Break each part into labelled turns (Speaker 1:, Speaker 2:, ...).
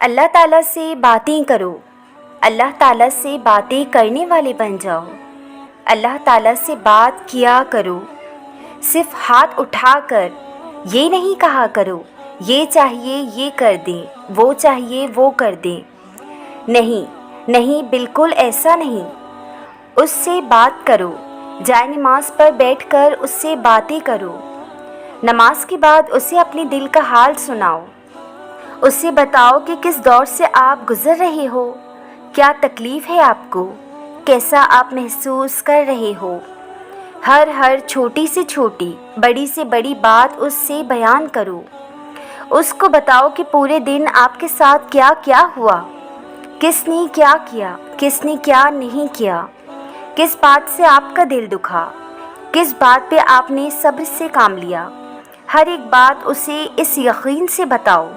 Speaker 1: اللہ تعالیٰ سے باتیں کرو، اللہ تعالیٰ سے باتیں کرنے والے بن جاؤ۔ اللہ تعالیٰ سے بات کیا کرو، صرف ہاتھ اٹھا کر یہ نہیں کہا کرو یہ چاہیے یہ کر دیں، وہ چاہیے وہ کر دیں۔ نہیں، بالکل ایسا نہیں۔ اس سے بات کرو، جائے نماز پر بیٹھ کر اس سے باتیں کرو۔ نماز کے بعد اسے اپنے دل کا حال سناؤ، اس سے بتاؤ کہ کس دور سے آپ گزر رہے ہو، کیا تکلیف ہے آپ کو، کیسا آپ محسوس کر رہے ہو۔ ہر چھوٹی سے چھوٹی، بڑی سے بڑی بات اس سے بیان کرو۔ اس کو بتاؤ کہ پورے دن آپ کے ساتھ کیا کیا ہوا، کس نے کیا کیا، کس نے کیا نہیں کیا، کس بات سے آپ کا دل دکھا، کس بات پہ آپ نے صبر سے کام لیا۔ ہر ایک بات اسے اس یقین سے بتاؤ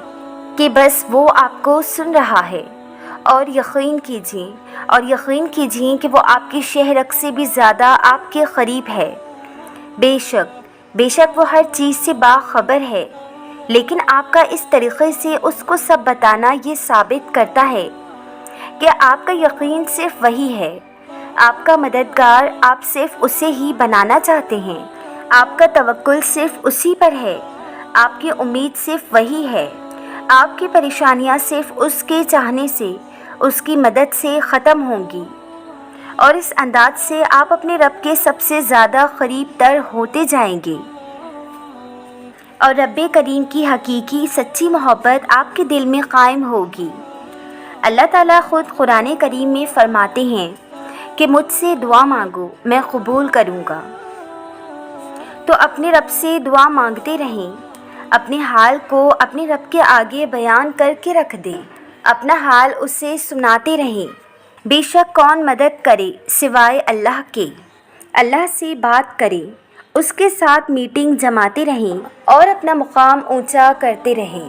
Speaker 1: کہ بس وہ آپ کو سن رہا ہے، اور یقین کیجیے کہ وہ آپ کی شہرک سے بھی زیادہ آپ کے قریب ہے۔ بے شک وہ ہر چیز سے باخبر ہے، لیکن آپ کا اس طریقے سے اس کو سب بتانا یہ ثابت کرتا ہے کہ آپ کا یقین صرف وہی ہے، آپ کا مددگار آپ صرف اسے ہی بنانا چاہتے ہیں، آپ کا توکل صرف اسی پر ہے، آپ کی امید صرف وہی ہے، آپ کی پریشانیاں صرف اس کے چاہنے سے، اس کی مدد سے ختم ہوں گی، اور اس انداز سے آپ اپنے رب کے سب سے زیادہ قریب تر ہوتے جائیں گے، اور رب کریم کی حقیقی سچی محبت آپ کے دل میں قائم ہوگی۔ اللہ تعالیٰ خود قرآن کریم میں فرماتے ہیں کہ مجھ سے دعا مانگو میں قبول کروں گا۔ تو اپنے رب سے دعا مانگتے رہیں، اپنے حال کو اپنے رب کے آگے بیان کر کے رکھ دیں، اپنا حال اسے سناتے رہیں۔ بے شک کون مدد کرے سوائے اللہ کے، اللہ سے بات کریں، اس کے ساتھ میٹنگ جماتے رہیں اور اپنا مقام اونچا کرتے رہیں۔